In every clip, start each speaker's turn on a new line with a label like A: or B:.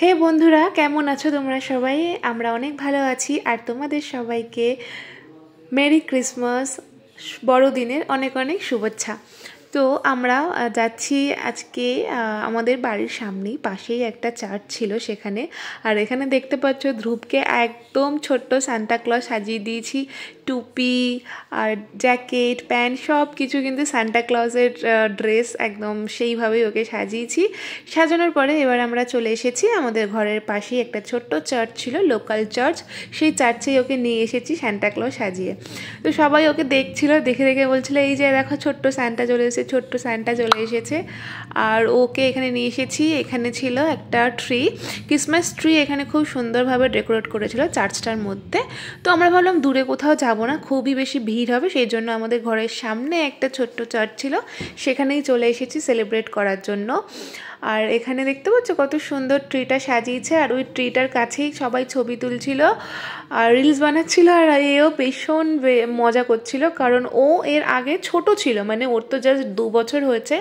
A: হে বন্ধুরা, কেমন আছো তোমরা সবাই? আমরা অনেক ভালো আছি। আর তোমাদের সবাইকে মেরি ক্রিসমাস, বড়দিনের অনেক অনেক শুভেচ্ছা। তো আমরা যাচ্ছি আজকে আমাদের বাড়ির সামনেই পাশেই একটা চার্চ ছিল সেখানে। আর এখানে দেখতে পাচ্ছ ধ্রুবকে একদম ছোট্ট সান্তা ক্লজ সাজিয়ে দিয়েছি। টুপি আর জ্যাকেট প্যান্ট সব কিছু কিন্তু সান্তা ক্লজের ড্রেস একদম সেইভাবেই ওকে সাজিয়েছি। সাজানোর পরে এবার আমরা চলে এসেছি আমাদের ঘরের পাশেই একটা ছোট্ট চার্চ ছিল, লোকাল চার্চ। সেই চার্চেই ওকে নিয়ে এসেছি সান্তা ক্লজ সাজিয়ে। তো সবাই ওকে দেখছিল, দেখে দেখে বলছিল এই যে দেখো ছোট্ট সান্টা চলে এসেছে, ছোট্ট সান্টা চলে এসেছে। আর ওকে এখানে নিয়ে এসেছি। এখানে ছিল একটা ট্রি, ক্রিসমাস ট্রি এখানে খুব সুন্দরভাবে ডেকোরেট করেছিল চার্চটার মধ্যে। তো আমরা ভাবলাম দূরে কোথাও যাব না, খুবই বেশি ভিড় হবে, সেই জন্য আমাদের ঘরের সামনে একটা ছোট্ট চার্চ ছিল, সেখানেই চলে এসেছি সেলিব্রেট করার জন্য। আর এখানে দেখতে পাচ্ছ কত সুন্দর ট্রিটা সাজিয়েছে। আর ওই ট্রিটার কাছেই সবাই ছবি তুলছিল আর রিলস বানাচ্ছিল। আর এও ভীষণ মজা করছিল, কারণ ও এর আগে ছোট ছিল, মানে ওর তো জাস্ট 2 বছর হয়েছে।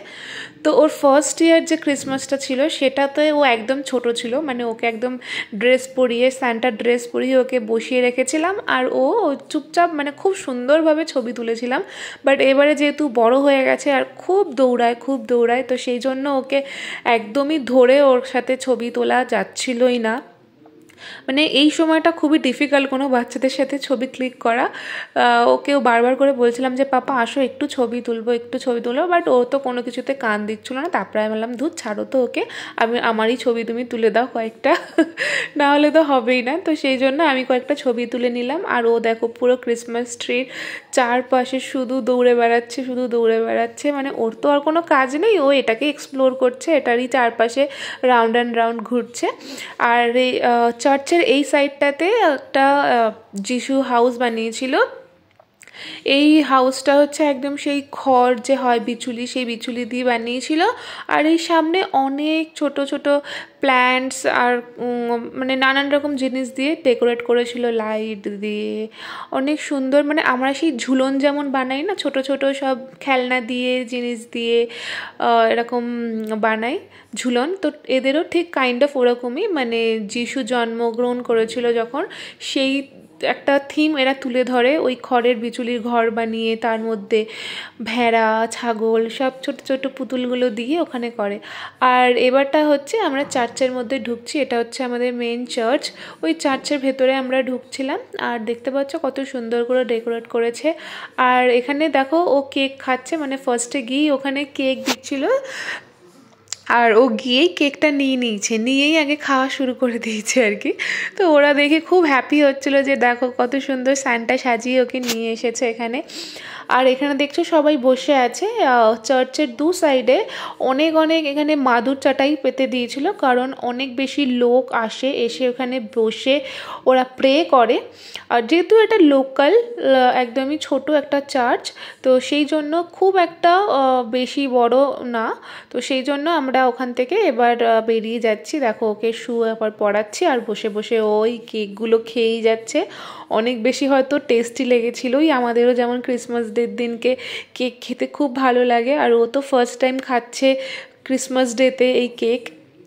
A: তো ওর ফার্স্ট ইয়ার যে ক্রিসমাসটা ছিল সেটাতে ও একদম ছোট ছিল, মানে ওকে একদম ড্রেস পরিয়ে, সান্টা ড্রেস পরিয়ে ওকে বসিয়ে রেখেছিলাম। আর ও চুপচাপ মানে খুব সুন্দরভাবে ছবি তুলেছিলাম। বাট এবারে যেহেতু বড় হয়ে গেছে আর খুব দৌড়ায়, তো সেই জন্য ওকে একদমই ধরে ওর সাথে ছবি তোলা যাচ্ছিলই না। মানে এই সময়টা খুবই ডিফিকাল্ট কোনো বাচ্চাদের সাথে ছবি ক্লিক করা। ওকেও বারবার করে বলছিলাম যে পাপা আসো একটু ছবি তুলবো, বাট ও তো কোনো কিছুতে কান দিচ্ছিল না। তারপরে আমি বললাম ধুর ছাড়ো তো ওকে, আমারই ছবি তুমি তুলে দাও কয়েকটা, না হলে তো হবেই না। তো সেই জন্য আমি কয়েকটা ছবি তুলে নিলাম। আর ও দেখো পুরো ক্রিসমাস ট্রির চারপাশে শুধু দৌড়ে বেড়াচ্ছে, মানে ওর তো আর কোনো কাজ নেই, ও এটাকে এক্সপ্লোর করছে, এটারই চারপাশে রাউন্ড অ্যান্ড রাউন্ড ঘুরছে। আর এই চার্চের এই সাইডটাতে একটা যিশু হাউস বানিয়েছিল। এই হাউসটা হচ্ছে একদম সেই খড় যে হয় বিচুলি, সেই বিচুলি দিয়ে বানিয়েছিল। আর এই সামনে অনেক ছোট ছোট প্ল্যান্টস আর মানে নানান রকম জিনিস দিয়ে ডেকোরেট করেছিল, লাইট দিয়ে অনেক সুন্দর। মানে আমরা সেই ঝুলন যেমন বানাই না, ছোট ছোট সব খেলনা দিয়ে জিনিস দিয়ে এরকম বানাই ঝুলন, তো এদেরও ঠিক কাইন্ড অফ ওরকমই, মানে যিশু জন্মগ্রহণ করেছিল যখন, সেই একটা থিম এরা তুলে ধরে। ওই খড়ের বিচুলির ঘর বানিয়ে তার মধ্যে ভেড়া ছাগল সব ছোট ছোট পুতুলগুলো দিয়ে ওখানে করে। আর এবারটা হচ্ছে আমরা চার্চের মধ্যে ঢুকছি, এটা হচ্ছে আমাদের মেন চার্চ। ওই চার্চের ভেতরে আমরা ঢুকছিলাম। আর দেখতে পাচ্ছ কত সুন্দর করে ডেকোরেট করেছে। আর এখানে দেখো ও কেক খাচ্ছে, মানে ফার্স্টে গিয়েই ওখানে কেক দিচ্ছিল, আর ও গিয়েই কেকটা নিয়েই আগে খাওয়া শুরু করে দিয়েছে আর কি। তো ওরা দেখে খুব হ্যাপি হচ্ছিলো যে দেখো কত সুন্দর সান্টা সাজিয়ে ওকে নিয়ে এসেছে এখানে। আর এখানে দেখছো সবাই বসে আছে। চার্চের 2 সাইডে অনেক এখানে মাদুর চাটাই পেতে দিয়েছিল, কারণ অনেক বেশি লোক এসে ওখানে বসে ওরা প্রে করে। আর যেহেতু এটা লোকাল একদমই ছোট একটা চার্চ, তো সেই জন্য খুব একটা বেশি বড় না, তো সেই জন্য আমরা ওখান থেকে এবার বেরিয়ে যাচ্ছি। দেখো ওকে এবার পড়াচ্ছি আর বসে বসে ওই কেকগুলো খেয়েই যাচ্ছে। অনেক বেশি হয়তো টেস্টি লেগেছিলোই, আমাদেরও যেমন ক্রিসমাস ডের দিনকে কেক খেতে খুব ভালো লাগে। আর ও তো ফার্স্ট টাইম খাচ্ছে ক্রিসমাস ডেতে এই কেক।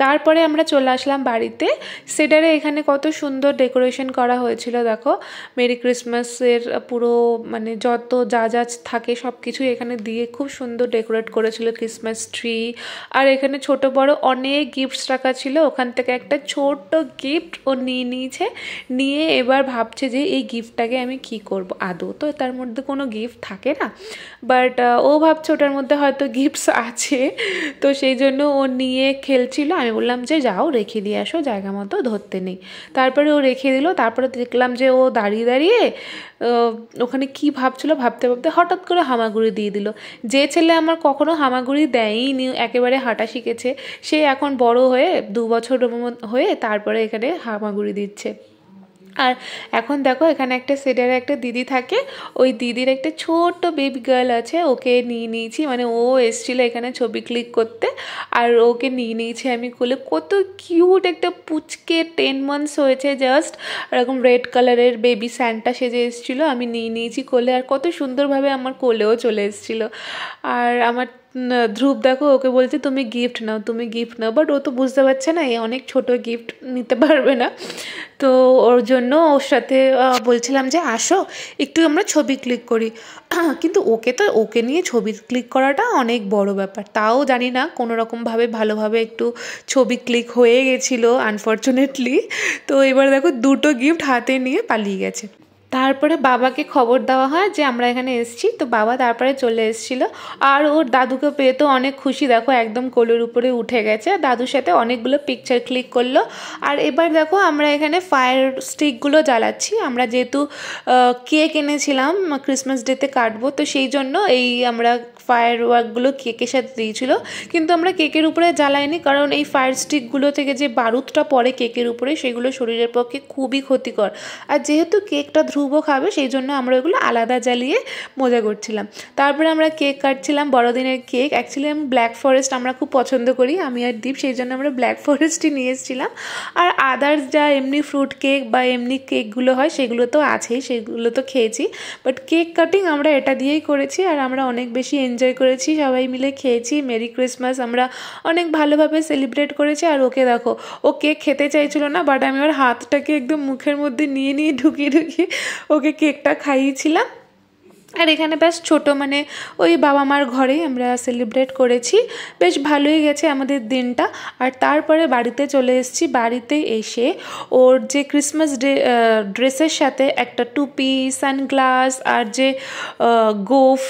A: তারপরে আমরা চলে আসলাম বাড়িতে। সেটারে এখানে কত সুন্দর ডেকোরেশন করা হয়েছিল দেখো, মেরি ক্রিসমাসের পুরো মানে যত যা থাকে সব কিছুই এখানে দিয়ে খুব সুন্দর ডেকোরেট করেছিল ক্রিসমাস ট্রি। আর এখানে ছোট বড় অনেক গিফটস রাখা ছিল, ওখান থেকে একটা ছোট্ট গিফট ও নিয়ে এবার ভাবছে যে এই গিফটটাকে আমি কি করব। আদৌ তো তার মধ্যে কোনো গিফট থাকে না, বাট ও ভাবছে ওটার মধ্যে হয়তো গিফটস আছে, তো সেই জন্য ও নিয়ে খেলছিল। আমি বললাম যে যাও রেখে দিয়ে আসো, জায়গা মতো ধরতে নেই। তারপরে ও রেখে দিল। তারপরে দেখলাম যে ও দাঁড়িয়ে ওখানে কি ভাবছিল, ভাবতে হঠাৎ করে হামাগুড়ি দিয়ে দিল। যে ছেলে আমার কখনো হামাগুড়ি দেয়ইনি, একেবারে হাঁটা শিখেছে, সে এখন বড় হয়ে 2 বছর হয়ে তারপরে এখানে হামাগুড়ি দিচ্ছে। আর এখন দেখো এখানে একটা সেডারে একটা দিদি থাকে, ওই দিদির একটা ছোট্ট বেবি গার্ল আছে, ওকে নিয়েছি, মানে ও এসেছিলো এখানে ছবি ক্লিক করতে, আর ওকে নিয়েছি আমি কোলে। কত কিউট একটা পুচকে 10 মান্থস হয়েছে জাস্ট, এরকম রেড কালারের বেবি স্যান্টা সেজে এসেছিলো, আমি নিয়েছি কোলে। আর কত সুন্দরভাবে আমার কোলেও চলে এসেছিলো। আর আমার ধ্রুব দেখো ওকে বলছে তুমি গিফট নাও, তুমি গিফট নাও, বাট ও তো বুঝতে পারছে না এ অনেক ছোট গিফট নিতে পারবে না। তো ওর জন্য ওর সাথে বলছিলাম যে আসো একটু আমরা ছবি ক্লিক করি, কিন্তু ওকে নিয়ে ছবি ক্লিক করাটা অনেক বড় ব্যাপার, তাও জানি না কোনো রকমভাবে ভালোভাবে একটু ছবি ক্লিক হয়ে গেছিলো আনফর্চুনেটলি। তো এবার দেখো দুটো গিফট হাতে নিয়ে পালিয়ে গেছে। তারপরে বাবাকে খবর দেওয়া হয় যে আমরা এখানে এসেছি, তো বাবা তারপরে চলে এসেছিলো আর ওর দাদুকে পেয়ে তো অনেক খুশি, দেখো একদম কোলের উপরে উঠে গেছে, দাদুর সাথে অনেকগুলো পিকচার ক্লিক করলো। আর এবার দেখো আমরা এখানে ফায়ার স্টিকগুলো জ্বালাচ্ছি, আমরা যেহেতু কেক এনেছিলাম ক্রিসমাস ডেতে কাটবো, তো সেই জন্য এই আমরা ফায়ার ওয়ার্কগুলো কেকের সাথে দিয়েছিলো, কিন্তু আমরা কেকের উপরে জ্বালাইনি, কারণ এই ফায়ার স্টিকগুলো থেকে যে বারুদটা পড়ে কেকের উপরে সেগুলো শরীরের পক্ষে খুবই ক্ষতিকর, আর যেহেতু কেকটা ধ্রুব খাবে সেই জন্য আমরা ওইগুলো আলাদা জ্বালিয়ে মজা করছিলাম। তারপরে আমরা কেক কাটছিলাম, বড়দিনের কেক। অ্যাকচুয়ালি আমি ব্ল্যাক ফরেস্ট আমরা খুব পছন্দ করি, আমি আর দীপ, সেই জন্য আমরা ব্ল্যাক ফরেস্টই নিয়ে এসেছিলাম। আর আদার্স যা এমনি ফ্রুট কেক বা এমনি কেকগুলো হয় সেগুলো তো আছেই, সেগুলো তো খেয়েছি, বাট কেক কাটিং আমরা এটা দিয়েই করেছি আর আমরা অনেক বেশি এনজয় করেছি, সবাই মিলে খেয়েছি। মেরি ক্রিসমাস আমরা অনেক ভালোভাবে সেলিব্রেট করেছি। আর ওকে দেখো, ও কেক খেতে চাইছিল না, বাট আমি ওর হাতটাকে একদম মুখের মধ্যে নিয়ে ঢুকিয়ে ওকে কেকটা খাইয়েছিলাম। আর এখানে বেশ ছোটো মানে ওই বাবা মার ঘরেই আমরা সেলিব্রেট করেছি, বেশ ভালোই গেছে আমাদের দিনটা। আর তারপরে বাড়িতে চলে এসেছি, বাড়িতে এসে ওর যে ক্রিসমাস ড্রেসের সাথে একটা টুপি, সানগ্লাস আর যে গোফ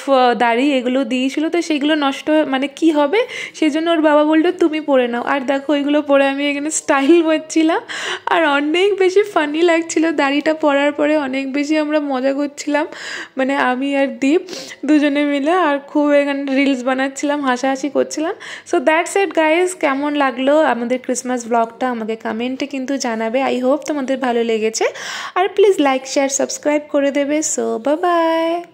A: দাড়ি এগুলো দিয়েছিল, তো সেগুলো নষ্ট মানে কি হবে, সেই জন্য ওর বাবা বললো তুমি পরে নাও। আর দেখো ওইগুলো পরে আমি এখানে স্টাইল মারছিলাম আর অনেক বেশি ফানি লাগছিল, দাড়িটা পরার পরে অনেক বেশি আমরা মজা করছিলাম, মানে আমি আর দীপ দুজনে মিলে, আর খুব এখানে রিলস বানাচ্ছিলাম, হাসাহাসি করছিলাম। সো দ্যাটস ইট গাইজ, কেমন লাগলো আমাদের ক্রিসমাস ব্লগটা আমাকে কমেন্টে কিন্তু জানাবে। আই হোপ তোমাদের ভালো লেগেছে, আর প্লিজ লাইক শেয়ার সাবস্ক্রাইব করে দেবে। So bye bye.